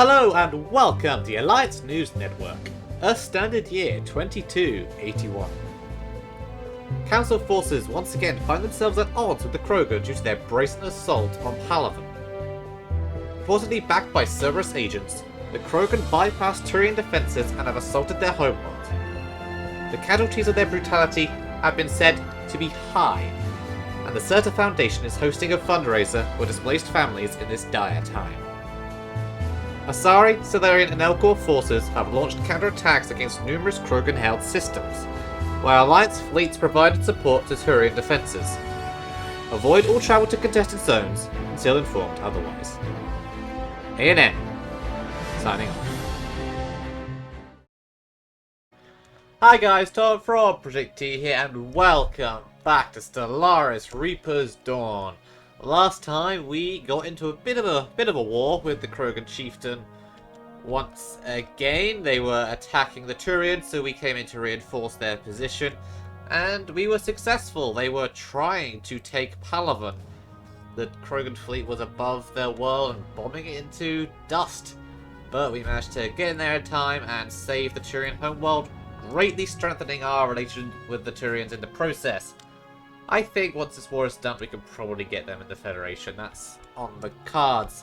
Hello and welcome to the Alliance News Network, a standard year 2281. Council forces once again find themselves at odds with the Krogan due to their brazen assault on Palavan. Reportedly backed by Cerberus agents, the Krogan bypassed Turian defences and have assaulted their homeworld. The casualties of their brutality have been said to be high, and the Certa Foundation is hosting a fundraiser for displaced families in this dire time. Asari, Stellaris and Elcor forces have launched counterattacks against numerous Krogan-held systems, while Alliance fleets provided support to Turian defences. Avoid all travel to contested zones until informed otherwise. ANN, signing off. Hi guys, Tom from Project T here, and welcome back to Stellaris Reaper's Dawn. Last time we got into a bit of a war with the Krogan chieftain. Once again, they were attacking the Turians, so we came in to reinforce their position, and we were successful. They were trying to take Palavan. The Krogan fleet was above their world and bombing it into dust, but we managed to get in there in time and save the Turian homeworld, greatly strengthening our relation with the Turians in the process. I think once this war is done, we can probably get them in the Federation. That's on the cards.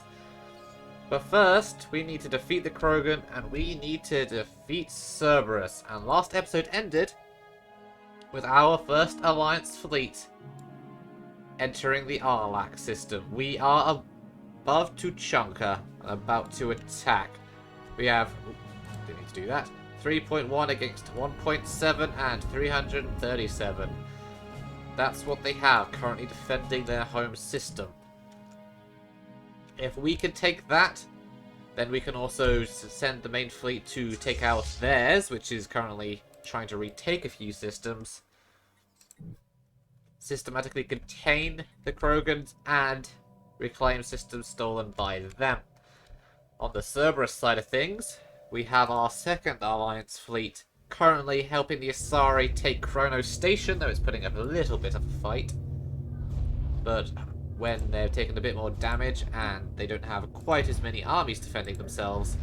But first, we need to defeat the Krogan, and we need to defeat Cerberus. And last episode ended with our first Alliance fleet entering the Arlac system. We are above Tuchanka and about to attack. We have... didn't need to do that. 3.1 against 1.7 and 337. That's what they have, currently defending their home system. If we can take that, then we can also send the main fleet to take out theirs, which is currently trying to retake a few systems. Systematically contain the Krogans and reclaim systems stolen by them. On the Cerberus side of things, we have our second Alliance fleet currently helping the Asari take Chrono Station, though it's putting up a little bit of a fight. But when they've taken a bit more damage and they don't have quite as many armies defending themselves,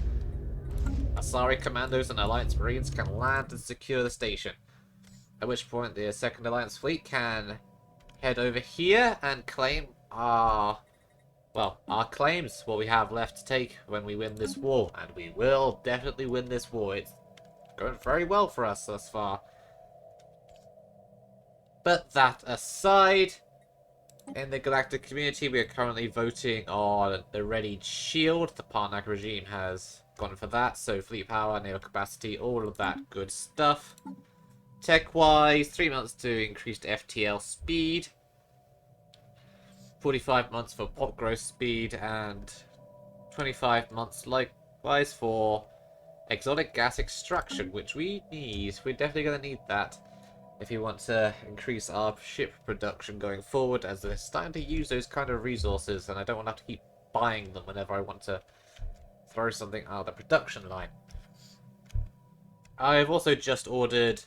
Asari commandos and Alliance Marines can land and secure the station. At which point the second Alliance fleet can head over here and claim our claims, what we have left to take when we win this war. And we will definitely win this war. It's going very well for us thus far. But that aside, in the Galactic community, we are currently voting on the readied shield. The Parnac regime has gone for that, so fleet power, naval capacity, all of that good stuff. Tech-wise, 3 months to increased FTL speed, 45 months for pop growth speed, and 25 months likewise for exotic gas extraction, which we need. We're definitely going to need that if you want to increase our ship production going forward, as they're starting to use those kind of resources, and I don't want to have to keep buying them whenever I want to throw something out of the production line. I've also just ordered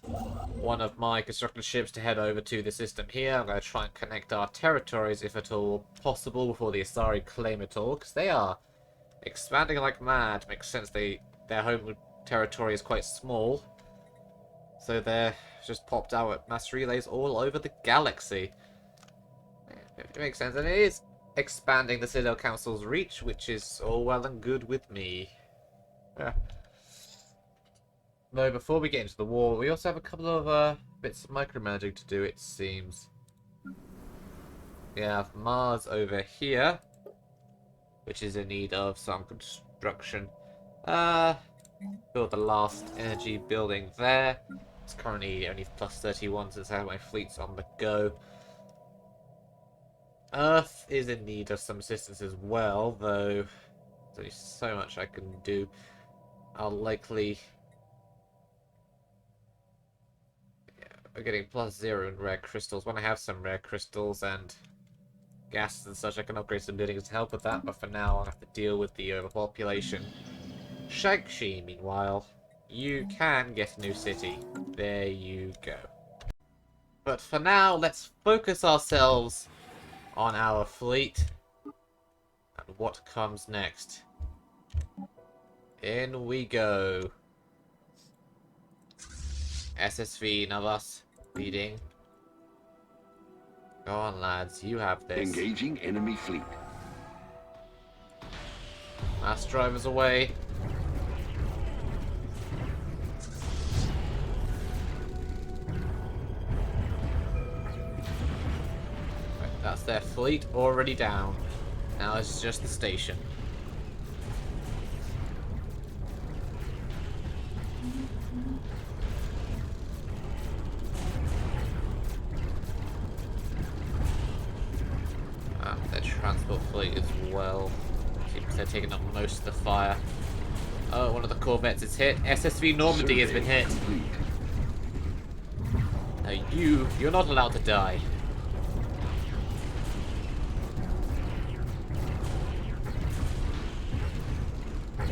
one of my constructed ships to head over to the system here. I'm going to try and connect our territories, if at all possible, before the Asari claim it all, because they are expanding like mad. Makes sense, their home territory is quite small, so they're just popped out at mass relays all over the galaxy. It makes sense, and it is expanding the Citadel Council's reach, which is all well and good with me. Yeah. Though before we get into the war, we also have a couple of bits of micromanaging to do, it seems. We have Mars over here, which is in need of some construction. Build the last energy building there. It's currently only plus 31 since I have my fleets on the go. Earth is in need of some assistance as well, though there's only so much I can do. I'll likely... we're getting +0 in rare crystals. When I have some rare crystals and gases and such, I can upgrade some buildings to help with that, but for now I'll have to deal with the overpopulation. Shang-Chi, meanwhile, you can get a new city. There you go. But for now, let's focus ourselves on our fleet and what comes next. In we go. SSV Navas leading. Go on, lads. You have this. Engaging enemy fleet. Mass drivers away. Right, that's their fleet already down. Now it's just the station. Their transport fleet as well. Seems they're taking up most of the fire. Oh, one of the corvettes is hit. SSV Normandy has been hit. Now you're not allowed to die.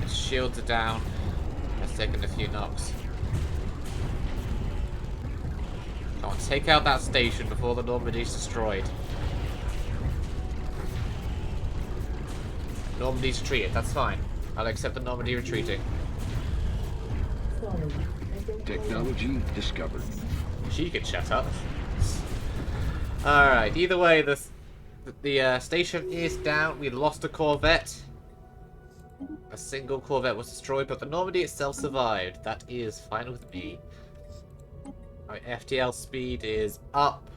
His shields are down. Has taken a few knocks. Come on, take out that station before the Normandy's destroyed. Normandy's retreated, that's fine. I'll accept the Normandy retreating. Technology discovered. She can shut up. Alright, either way, the station is down. We lost a corvette. A single corvette was destroyed, but the Normandy itself survived. That is fine with me. Alright, FTL speed is up.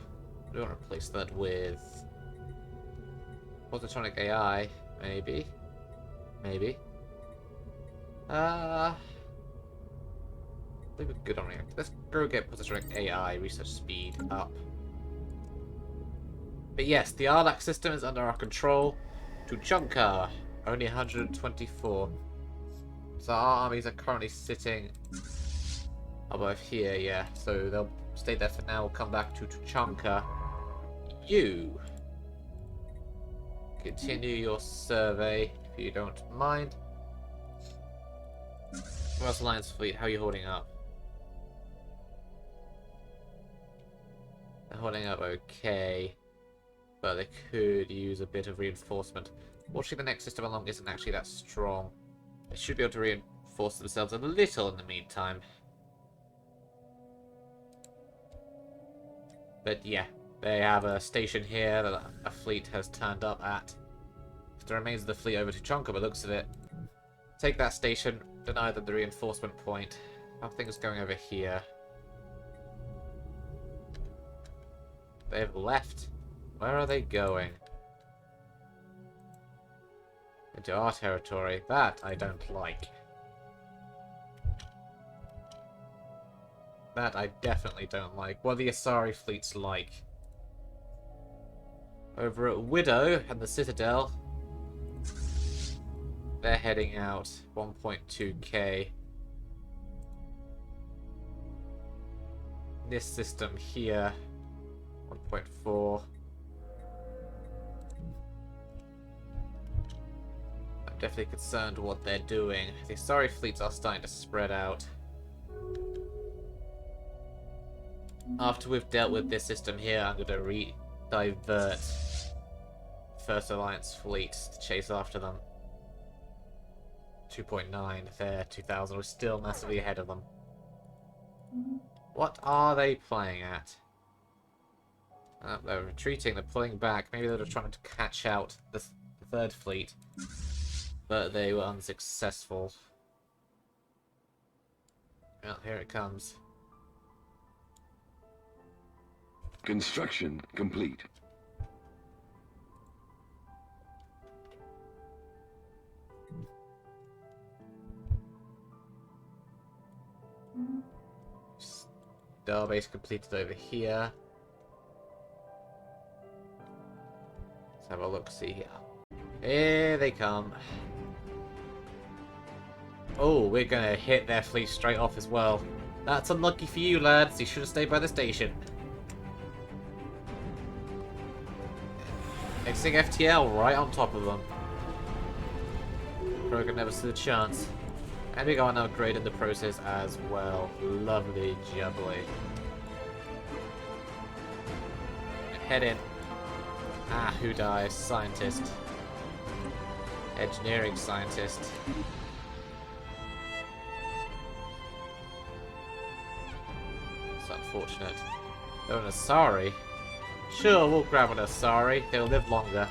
We want to replace that with Positronic AI. Maybe. Maybe. I think we're good on reactor. Let's go get Positronic AI research speed up. But yes, the Arlac system is under our control. Tuchanka, only 124. So our armies are currently sitting above here, yeah. So they'll stay there for now. We'll come back to Tuchanka. You continue your survey, if you don't mind. Where's Alliance Fleet? How are you holding up? They're holding up okay, but they could use a bit of reinforcement. Watching the next system along isn't actually that strong. They should be able to reinforce themselves a little in the meantime. But yeah. They have a station here that a fleet has turned up at. If the remains of the fleet over to Chonka, but looks at it. Take that station, deny them the reinforcement point. How are things going over here? They've left. Where are they going? Into our territory. That I don't like. That I definitely don't like. What are the Asari fleets like? Over at Widow and the Citadel, they're heading out 1.2k. This system here, 1.4. I'm definitely concerned what they're doing. The Asari fleets are starting to spread out. After we've dealt with this system here, I'm going to divert First Alliance fleet to chase after them. 2.9, they're 2,000. We're still massively ahead of them. What are they playing at? They're retreating, they're pulling back. Maybe they're just trying to catch out the third fleet. But they were unsuccessful. Well, here it comes. Construction complete. Star base completed over here. Let's have a look, see here. Here they come. Oh, we're gonna hit their fleet straight off as well. That's unlucky for you, lads. You should have stayed by the station. Mixing FTL right on top of them. Krogan never stood a chance. And we got an upgrade in the process as well. Lovely jubbly. Head in. Ah, who dies? Scientist. Engineering scientist. That's unfortunate. Oh, an Asari. Sure, we'll grab an Asari. They'll live longer.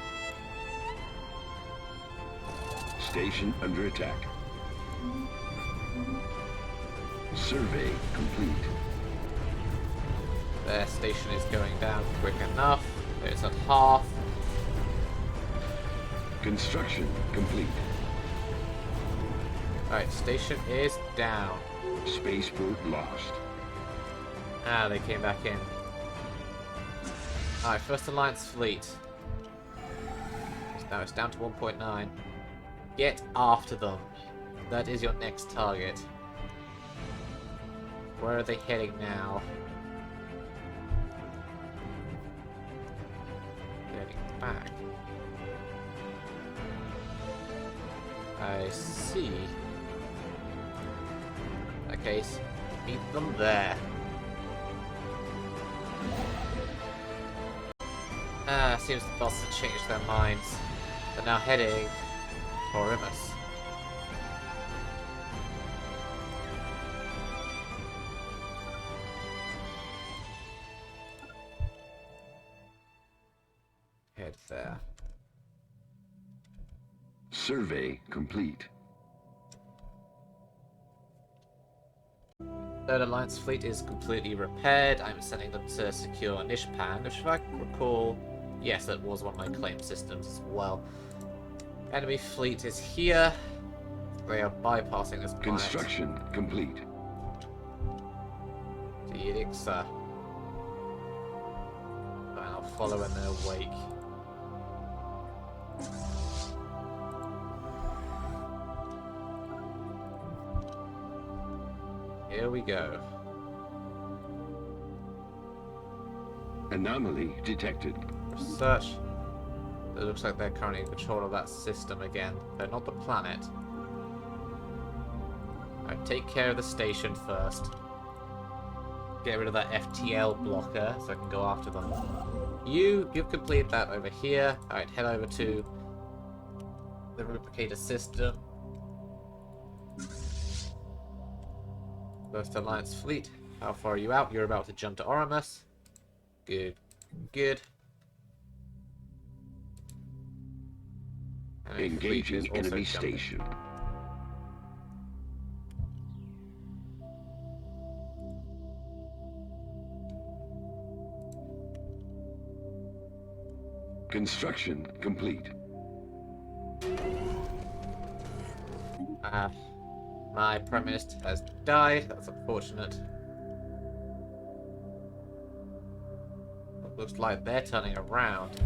Station under attack. Survey complete. Their station is going down quick enough. It's at half. Construction complete. Alright, station is down. Spaceport lost. Ah, they came back in. Alright, First Alliance fleet. Now it's down to 1.9. Get after them. That is your next target. Where are they heading now? Heading back. I see. In that case, meet them there. Seems the boss have changed their minds. They're now heading for Rimus. Head there. Survey complete. Third Alliance fleet is completely repaired. I'm sending them to secure Nishpan, which if I recall, yes, that was one of my claim systems as well. Enemy fleet is here. They are bypassing this planet. Construction complete. The Elixir. And I'll follow in their wake. Here we go. Anomaly detected. Research. It looks like they're currently in control of that system again. They're not the planet. Alright, take care of the station first. Get rid of that FTL blocker so I can go after them. You've completed that over here. Alright, head over to the replicator system. First Alliance fleet. How far are you out? You're about to jump to Oramus. Good. Good. Engaging enemy station. Construction complete. My Prime Minister has died. That's unfortunate. Looks like they're turning around.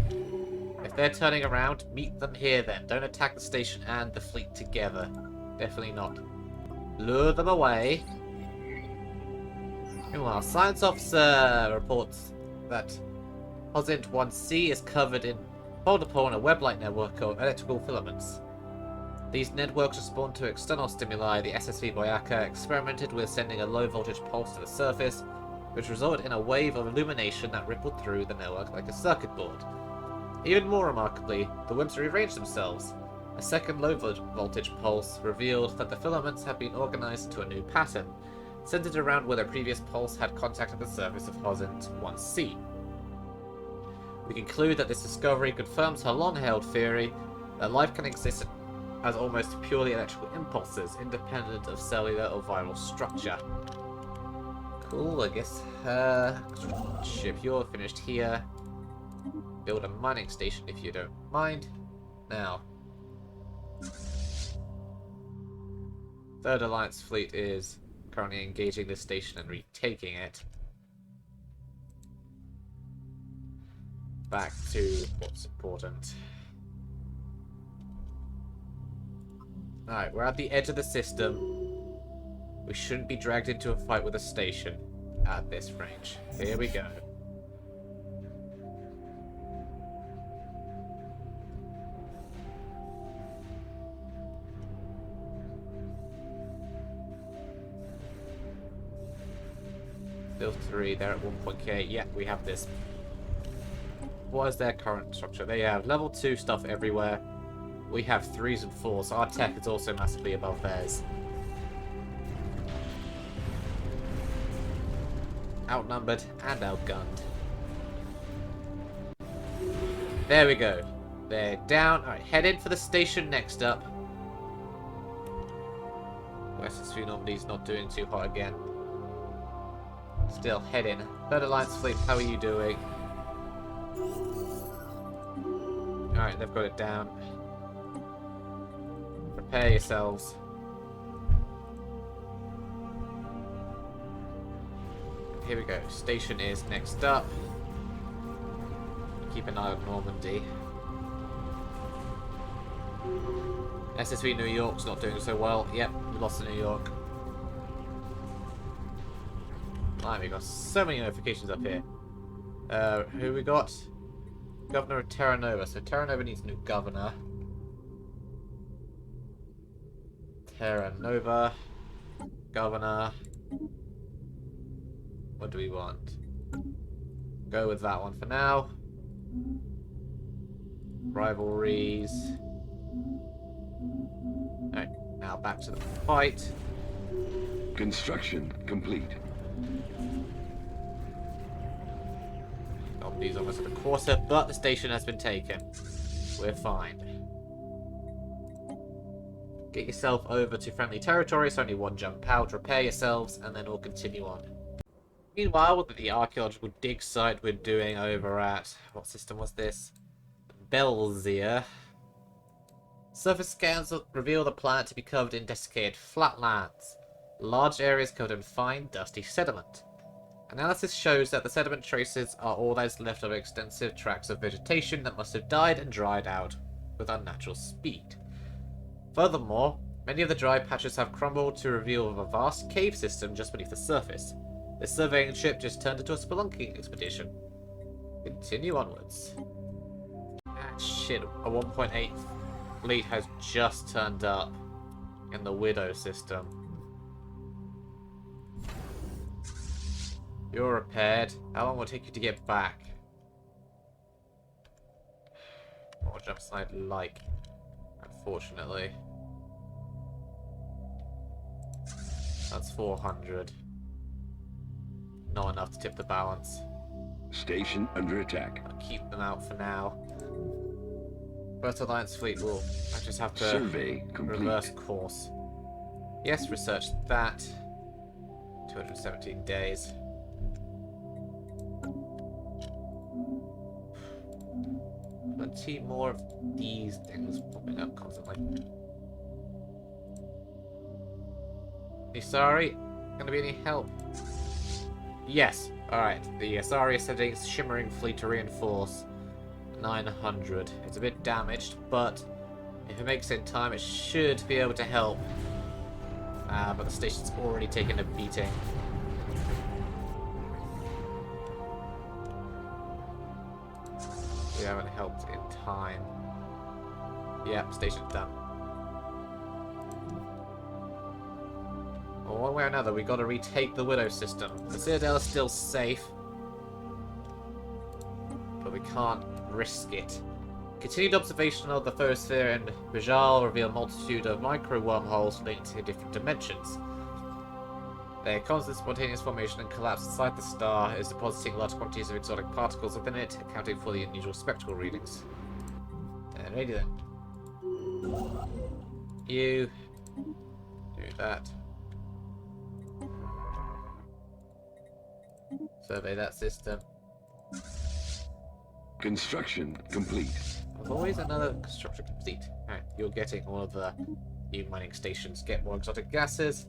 If they're turning around, meet them here then. Don't attack the station and the fleet together. Definitely not. Lure them away. Meanwhile, Science Officer reports that Hosint 1C is covered in upon a web-like network of electrical filaments. These networks respond to external stimuli. The SSV Boyaka experimented with sending a low-voltage pulse to the surface, which resulted in a wave of illumination that rippled through the network like a circuit board. Even more remarkably, the WIMPs rearranged themselves. A second low-voltage pulse revealed that the filaments had been organized into a new pattern, centered around where the previous pulse had contacted the surface of Hosint 1C. We conclude that this discovery confirms her long-held theory that life can exist as almost purely electrical impulses, independent of cellular or viral structure. Cool, I guess. Ship, you're finished here. Build a mining station if you don't mind. Now. Third Alliance fleet is currently engaging this station and retaking it. Back to what's important. Alright, we're at the edge of the system. We shouldn't be dragged into a fight with a station at this range. Here we go. Still 3, they're at 1.k. Yeah, we have this. What is their current structure? They have level 2 stuff everywhere. We have 3s and 4s, so our tech is also massively above theirs. outnumbered and outgunned. There we go. They're down. Alright, head in for the station next up. SSV Normandy's not doing too hot again. Still, head in. Third Alliance Fleet, how are you doing? Alright, they've got it down. Prepare yourselves. Here we go. Station is next up. Keep an eye on Normandy. SSV New York's not doing so well. Yep, we lost to New York. Right, we got so many notifications up here. Who we got? Governor of Terra Nova. So Terra Nova needs a new governor. Terra Nova. Governor. What do we want? Go with that one for now. Rivalries. Alright, now back to the fight. Construction complete. Normandy's almost at the quarter, but the station has been taken. We're fine. Get yourself over to friendly territory, it's only one jump out, repair yourselves, and then we'll continue on. Meanwhile, with the archaeological dig site we're doing over at... what system was this? Belzir. Surface scans reveal the planet to be covered in desiccated flatlands. Large areas covered in fine, dusty sediment. Analysis shows that the sediment traces are all that is left of extensive tracts of vegetation that must have died and dried out with unnatural speed. Furthermore, many of the dry patches have crumbled to reveal a vast cave system just beneath the surface. This surveying ship just turned into a spelunking expedition. Continue onwards. Ah, shit, a 1.8 fleet has just turned up in the Widow system. You're repaired. How long will it take you to get back? More jumps than I'd like, unfortunately. That's 400. Not enough to tip the balance. Station under attack. I'll keep them out for now. First Alliance fleet will... I just have to Survey complete. reverse course. Yes, research that. 217 days. Plenty more of these things popping up constantly. Asari, gonna be any help? Yes. Alright, the Asari is sending its shimmering fleet to reinforce. 900. It's a bit damaged, but if it makes it in time, it should be able to help. But the station's already taken a beating. We haven't helped in time. Yep, station's done. Well, one way or another, we got to retake the Widow system. The Citadel is still safe, but we can't risk it. Continued observation of the photosphere and Bijal reveal a multitude of micro wormholes linked to different dimensions. Their constant spontaneous formation and collapse inside the star is depositing large quantities of exotic particles within it, accounting for the unusual spectral readings. Alrighty then. You do that. Survey that system. Construction complete. There's always another construction complete. Alright, you're getting all of the new mining stations. Get more exotic gases.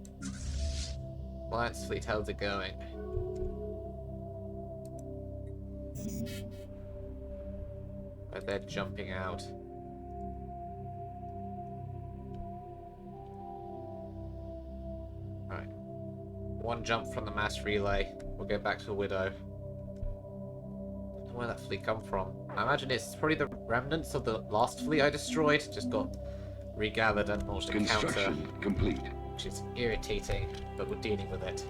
Alliance fleet, how's it going? But they're jumping out. Alright. One jump from the mass relay. We'll get back to the Widow. Where did that fleet come from? I imagine it's probably the remnants of the last fleet I destroyed. Just got regathered and launched a counter. Construction complete. Which is irritating, but we're dealing with it.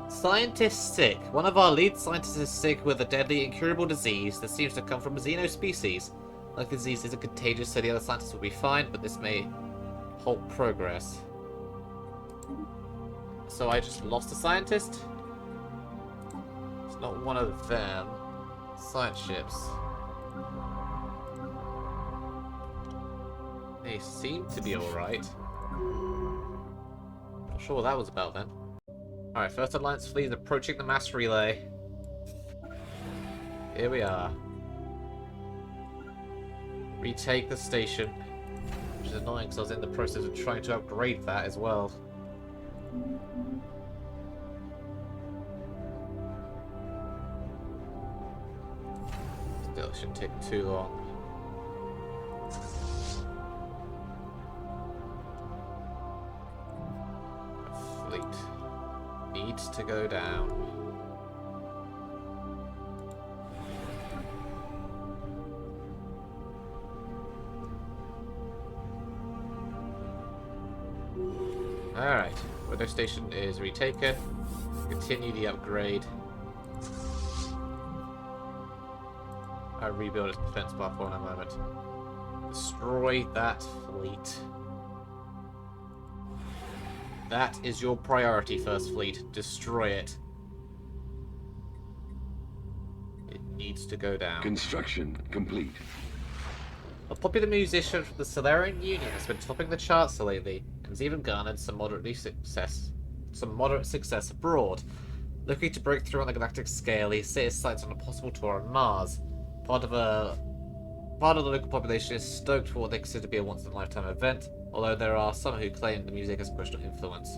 Scientist sick. One of our lead scientists is sick with a deadly incurable disease that seems to come from a xeno species. Like the disease isn't contagious, so the other scientists will be fine, but this may halt progress. So I just lost a scientist? It's not one of them. Science ships. They seem to be alright. Not sure what that was about then. Alright, First Alliance fleet is approaching the mass relay. Here we are. Retake the station. Which is annoying because I was in the process of trying to upgrade that as well. Still shouldn't take too long. Fleet needs to go down. Alright, weather station is retaken. Continue the upgrade. I'll rebuild its defense platform in a moment. Destroy that fleet. That is your priority, First Fleet. Destroy it. It needs to go down. Construction complete. A popular musician from the Solarian Union has been topping the charts lately, and has even garnered some moderate success abroad. Looking to break through on the galactic scale, he set his sights on a possible tour on Mars. Part of the local population is stoked for what they consider to be a once-in-a-lifetime event, although there are some who claim the music has questionable influence.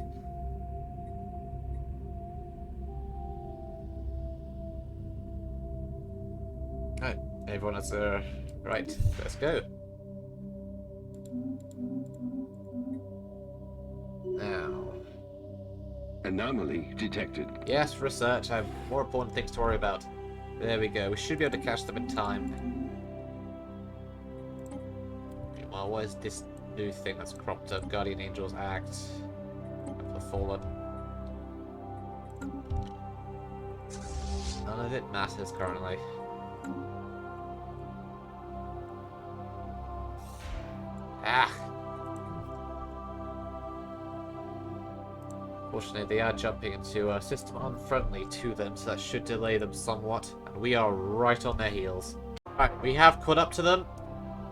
Right, everyone has right, let's go. Now. Anomaly detected. Yes, research. I have more important things to worry about. There we go. We should be able to catch them in time. Meanwhile, what is this new thing that's cropped up? Guardian Angels Act. The Fallen. None of it matters currently. Ah! Fortunately, they are jumping into a system unfriendly to them, so that should delay them somewhat. And we are right on their heels. Alright, we have caught up to them.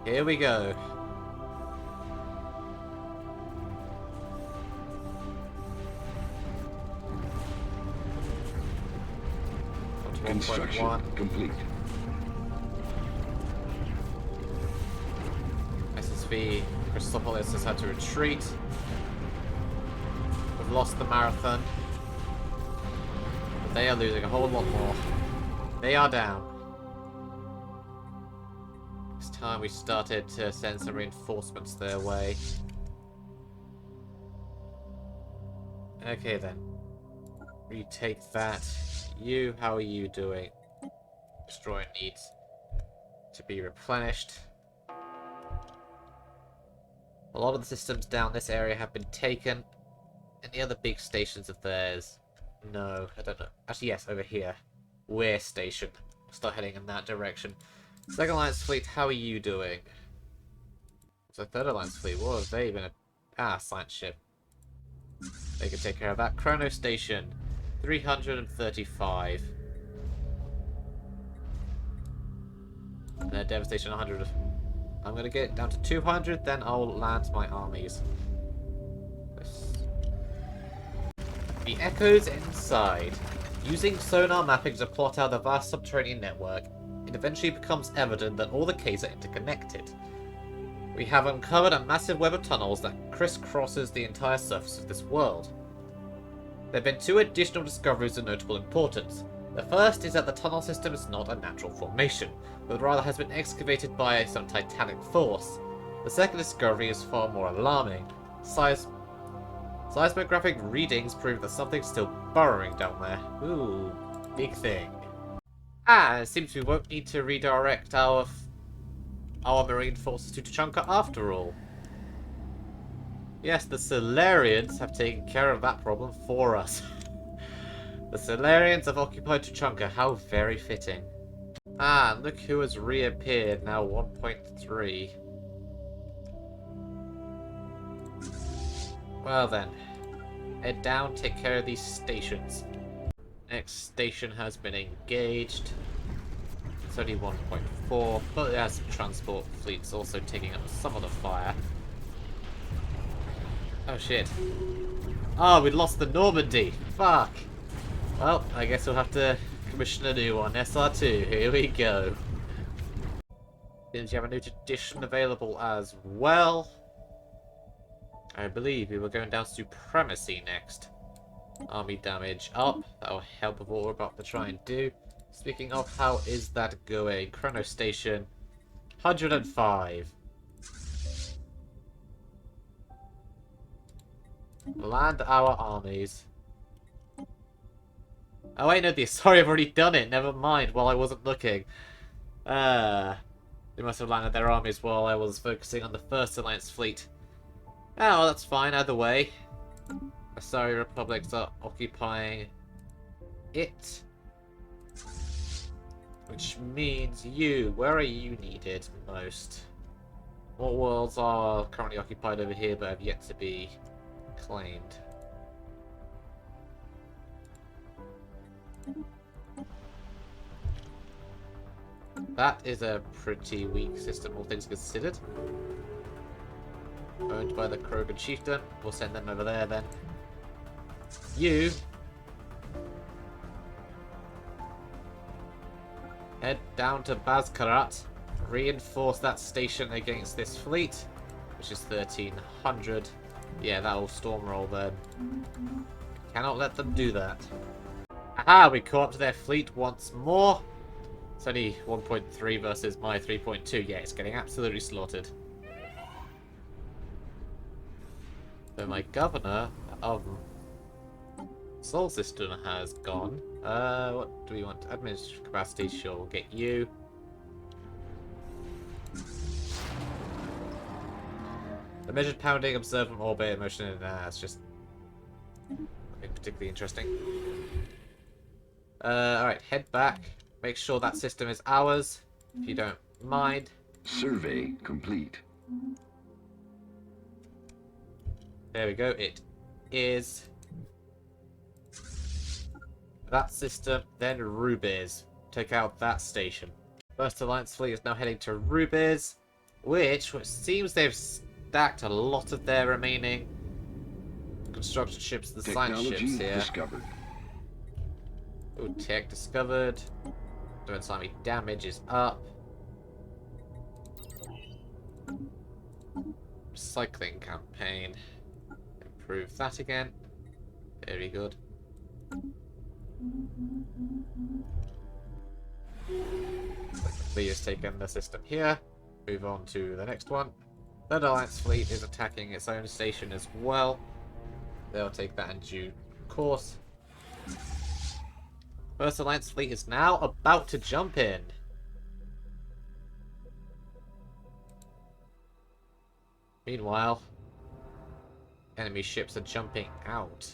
Here we go. Construction complete. SSV Chrysopolis has had to retreat. We've lost the marathon. But they are losing a whole lot more. They are down. It's time we started to send some reinforcements their way. Okay then. Retake that. You, how are you doing? Destroyer needs to be replenished. A lot of the systems down this area have been taken. Any other big stations of theirs? No, I don't know. Actually, yes, over here. We're stationed. Start heading in that direction. Second Alliance Fleet, how are you doing? So Third Alliance Fleet, what have they been? Science ship. They can take care of that. Chrono Station, 335. And their Devastation 100. I'm going to get it down to 200, then I'll land my armies. The echoes inside. Using sonar mapping to plot out the vast subterranean network, it eventually becomes evident that all the caves are interconnected. We have uncovered a massive web of tunnels that crisscrosses the entire surface of this world. There have been two additional discoveries of notable importance. The first is that the tunnel system is not a natural formation, but rather has been excavated by some titanic force. The second discovery is far more alarming. Seismographic readings prove that something's still burrowing down there. Ooh, big thing. It seems we won't need to redirect our marine forces to Tuchanka after all. Yes, the Solarians have taken care of that problem for us. The Solarians have occupied Tuchanka, how very fitting. Look who has reappeared, now 1.3. Well then, head down, take care of these stations. Next station has been engaged. It's only 1.4, but it has transport fleets also taking up some of the fire. Oh shit. Oh, we lost the Normandy. Fuck. Well, I guess we'll have to commission a new one. SR2, here we go. Didn't you have a new tradition available as well? I believe we were going down supremacy next. Army damage up. That'll help with what we're about to try and do. Speaking of, how is that going? Chrono Station 105. Land our armies. Oh wait, no, the Asari have already done it. Never mind, while I wasn't looking. They must have landed their armies while I was focusing on the First Alliance fleet. Oh, well, that's fine either way. Asari republics are occupying it. Which means you. Where are you needed most? What worlds are currently occupied over here but have yet to be claimed? That is a pretty weak system, all things considered. Owned by the Krogan chieftain. We'll send them over there then. You head down to Bazkarat. Reinforce that station against this fleet, which is 1300. Yeah, that'll storm roll then. Cannot let them do that. Aha, we caught up to their fleet once more. It's only 1.3 versus my 3.2. Yeah, it's getting absolutely slaughtered. So my governor of Sol System has gone. What do we want? Administrative capacity, sure, we'll get you. The measured pounding, observant orbit, emotion, it's just nothing particularly interesting. Alright, head back. Make sure that system is ours, if you don't mind. Survey complete. There we go, it is that system, then Rubiz. Take out that station. First Alliance fleet is now heading to Rubiz, which seems they've stacked a lot of their remaining construction ships, the science ships here. Discovered. Ooh, tech discovered. Defense army damage is up. Recycling campaign. Improve that again. Very good. Fleet has taken the system here. Move on to the next one. Third Alliance fleet is attacking its own station as well. They'll take that in due course. First Alliance fleet is now about to jump in. Meanwhile, enemy ships are jumping out.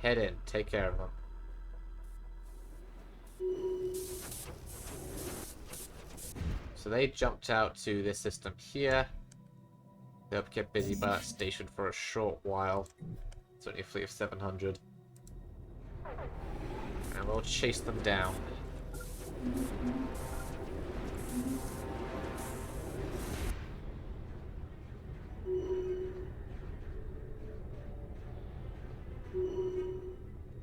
Head in, take care of them. So they jumped out to this system here. They'll be kept busy by that station for a short while. It's only a fleet of 700. And we'll chase them down.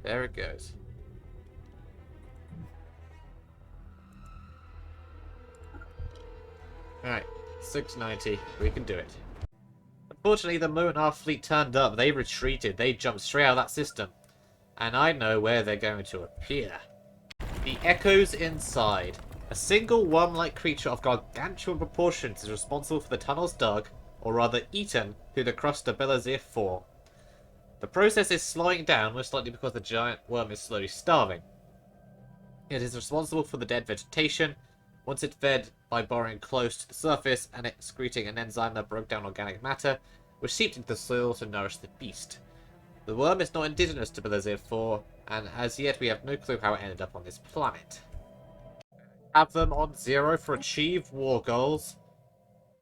There it goes. Alright, 690. We can do it. Unfortunately, the moment our fleet turned up, they retreated. They jumped straight out of that system. And I know where they're going to appear. The Echoes inside. A single worm-like creature of gargantuan proportions is responsible for the tunnels dug, or rather eaten, through the crust of Belazir 4. The process is slowing down, most likely because the giant worm is slowly starving. It is responsible for the dead vegetation. Once it fed by burrowing close to the surface and excreting an enzyme that broke down organic matter, which seeped into the soil to nourish the beast. The worm is not indigenous to Belazir 4, and as yet we have no clue how it ended up on this planet. Have them on 0 for achieve war goals.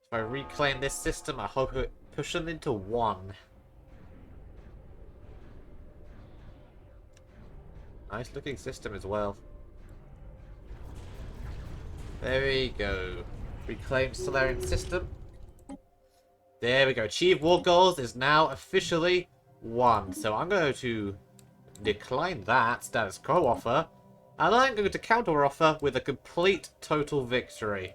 If I reclaim this system, I hope it push them into one. Nice looking system as well. There we go. Reclaim Stellarian system. There we go. Achieve war goals is now officially 1. So I'm going to decline that status quo offer. And I'm going to counter offer with a complete total victory.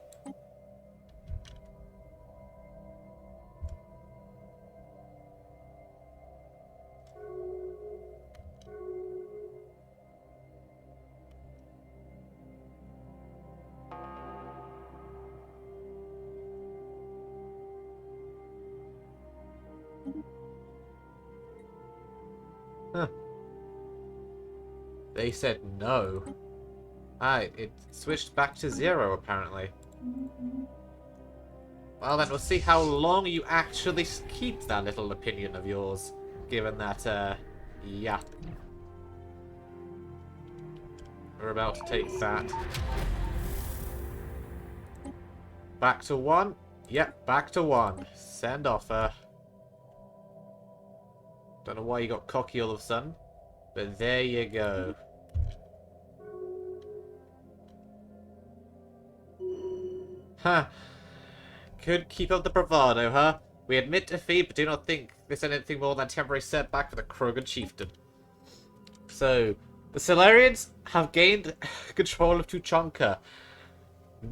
Huh. They said no. It switched back to 0 apparently. Well then, we'll see how long you actually keep that little opinion of yours. Given that, yeah. We're about to take that. Back to 1. Yep, back to 1. Send offer. Don't know why you got cocky all of a sudden, but there you go. Huh. Could keep up the bravado, huh? We admit defeat, but do not think this is anything more than a temporary setback for the Krogan chieftain. So, the Stellarians have gained control of Tuchanka.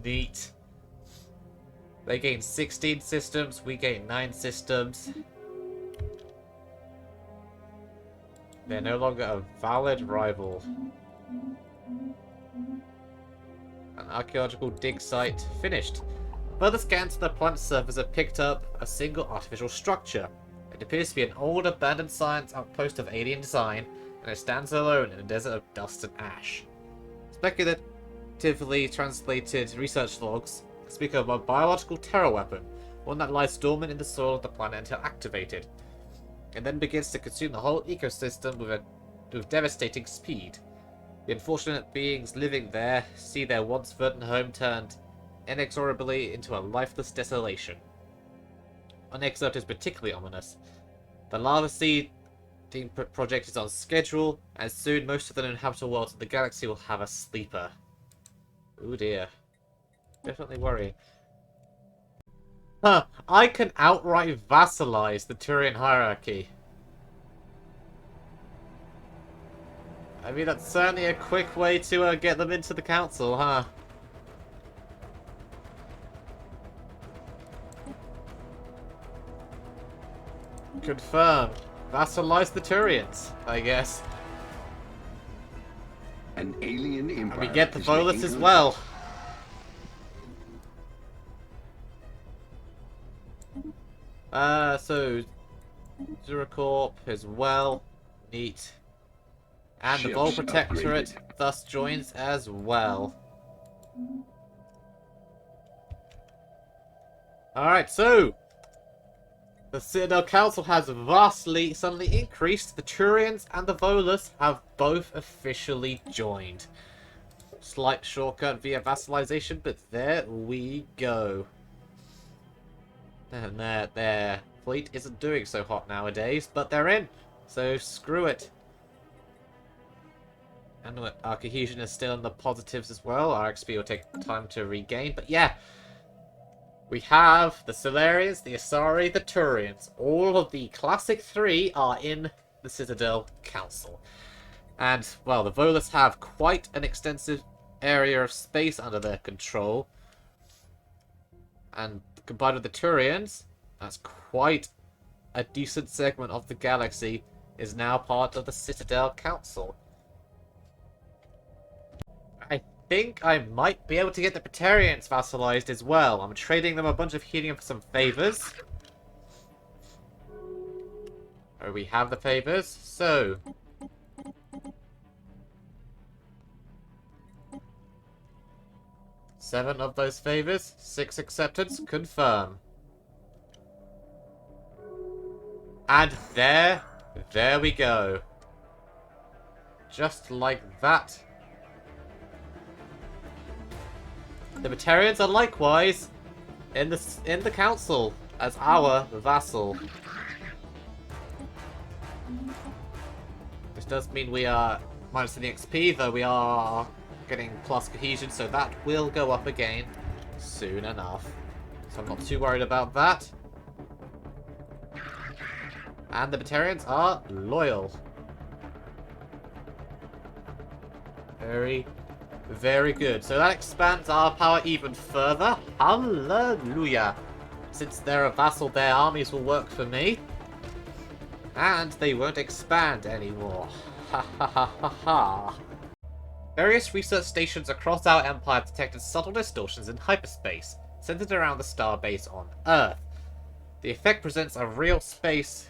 Neat. They gained 16 systems, we gained 9 systems. They're no longer a valid rival. An archaeological dig site finished. Further scans of the planet's surface have picked up a single artificial structure. It appears to be an old abandoned science outpost of alien design, and it stands alone in a desert of dust and ash. Speculatively translated research logs speak of a biological terror weapon, one that lies dormant in the soil of the planet until activated. It then begins to consume the whole ecosystem with devastating speed. The unfortunate beings living there see their once verdant home turned inexorably into a lifeless desolation. One excerpt is particularly ominous. The lava seed project is on schedule, and soon most of the inhabitable worlds of the galaxy will have a sleeper. Oh dear. Definitely worrying. Huh, I can outright vassalize the Turian hierarchy. I mean, that's certainly a quick way to get them into the council, huh? Confirmed. Vassalize the Turians, I guess. An alien empire. And we get the Volus as well. So Zuracorp as well. Neat. And the Vol Protectorate thus joins as well. Alright, so the Citadel Council has vastly suddenly increased. The Turians and the Volus have both officially joined. Slight shortcut via vassalization, but there we go. And their fleet isn't doing so hot nowadays, but they're in. So screw it. And our cohesion is still in the positives as well. Our XP will take time to regain. But yeah, we have the Stellarians, the Asari, the Turians. All of the classic 3 are in the Citadel Council. And, well, the Volus have quite an extensive area of space under their control. And combined with the Turians, that's quite a decent segment of the galaxy is now part of the Citadel Council. I think I might be able to get the Praetorians vassalized as well. I'm trading them a bunch of helium for some favors. Oh, we have the favors. So, seven of those favors, 6 acceptance, confirm. And there we go. Just like that. The Batarians are likewise in the council. as our vassal. This does mean we are minus the XP, though we are getting plus cohesion, so that will go up again soon enough. So I'm not too worried about that. And the Batarians are loyal. Very, very good. So that expands our power even further. Hallelujah. Since they're a vassal, their armies will work for me. And they won't expand anymore. Ha ha ha ha ha. Various research stations across our empire detected subtle distortions in hyperspace, centered around the starbase on Earth. The effect presents a real space.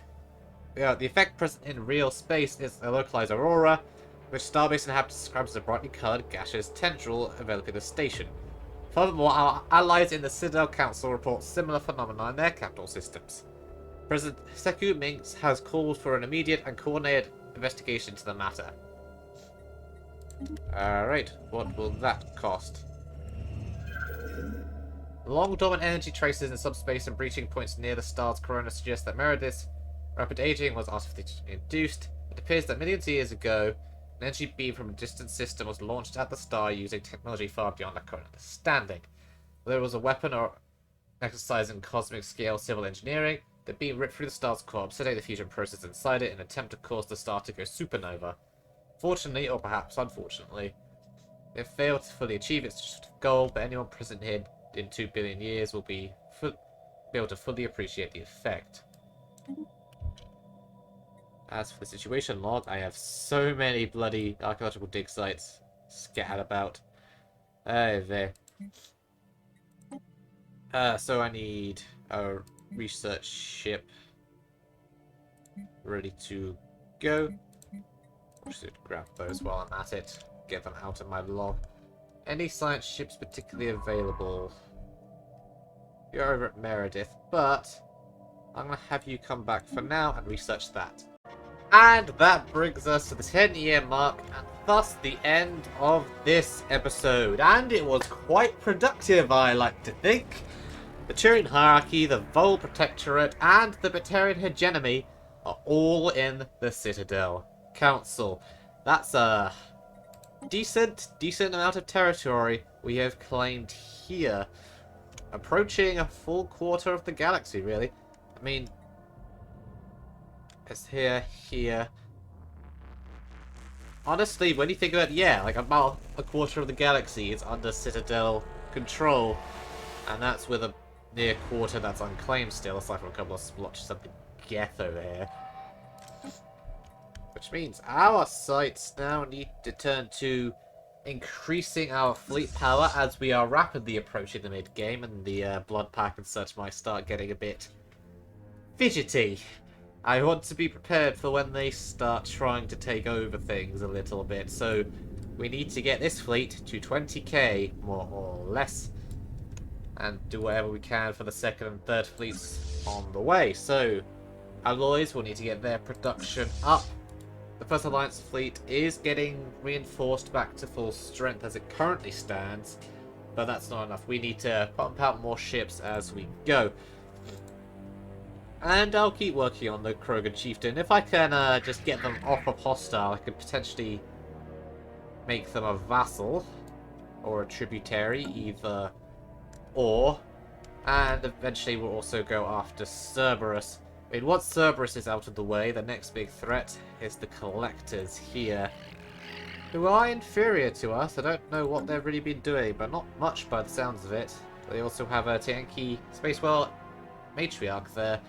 The effect present in real space is a localized aurora, which starbase inhabitants describe as a brightly coloured gaseous tendril enveloping the station. Furthermore, our allies in the Citadel Council report similar phenomena in their capital systems. President Sekou Minx has called for an immediate and coordinated investigation into the matter. Alright, what will that cost? Long dormant energy traces in subspace and breaching points near the star's corona suggest that Meredith's rapid aging was artificially induced. It appears that millions of years ago, an energy beam from a distant system was launched at the star using technology far beyond our current understanding. Whether it was a weapon or exercise in cosmic scale civil engineering, the beam ripped through the star's core, upsetting the fusion process inside it in an attempt to cause the star to go supernova. Fortunately, or perhaps unfortunately, it failed to fully achieve its goal, but anyone present here in 2 billion years will be able to fully appreciate the effect. As for the situation log, I have so many bloody archaeological dig sites scattered about. There. So I need a research ship ready to go. I should grab those while I'm at it. Get them out of my log. Any science ships particularly available? You're over at Meredith, but I'm going to have you come back for now and research that. And that brings us to the 10-year mark, and thus the end of this episode. And it was quite productive, I like to think. The Turian hierarchy, the Vol Protectorate, and the Batarian hegemony are all in the Citadel Council. That's a decent amount of territory we have claimed here. Approaching a full quarter of the galaxy, really. I mean, it's here. Honestly, when you think about it, yeah, like about a quarter of the galaxy is under Citadel control. And that's with a near quarter that's unclaimed still, aside from a couple of splotches of the Geth over here. Which means our sights now need to turn to increasing our fleet power as we are rapidly approaching the mid-game, and the blood pack and such might start getting a bit fidgety. I want to be prepared for when they start trying to take over things a little bit, so we need to get this fleet to 20k, more or less, and do whatever we can for the second and third fleets on the way. So, alloys will need to get their production up. The First Alliance fleet is getting reinforced back to full strength as it currently stands, but that's not enough. We need to pump out more ships as we go. And I'll keep working on the Krogan Chieftain. If I can just get them off of hostile, I could potentially make them a vassal or a tributary, either or. And eventually we'll also go after Cerberus. I mean, once Cerberus is out of the way, the next big threat is the Collectors here, who are inferior to us. I don't know what they've really been doing, but not much by the sounds of it. They also have a Tianki Spacewell Matriarch there,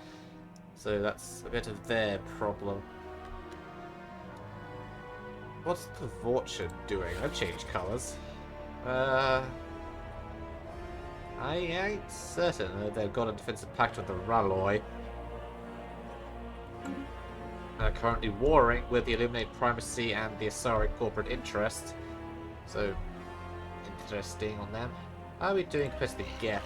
so that's a bit of their problem. What's the Vorchan doing? I've changed colours. I ain't certain. They've got a defensive pact with the Ralloy. Currently warring with the Illuminate Primacy and the Asari corporate interest. So, interesting on them. How are we doing compared to the Geth?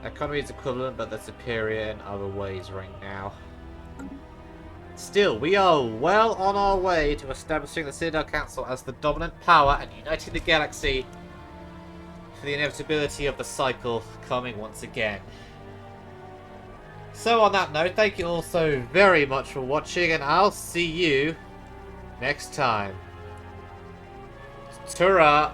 Economy is equivalent, but they're superior in other ways right now. Still, we are well on our way to establishing the Citadel Council as the dominant power and uniting the galaxy for the inevitability of the cycle coming once again. So on that note, thank you all so very much for watching, and I'll see you next time. Ta-ra!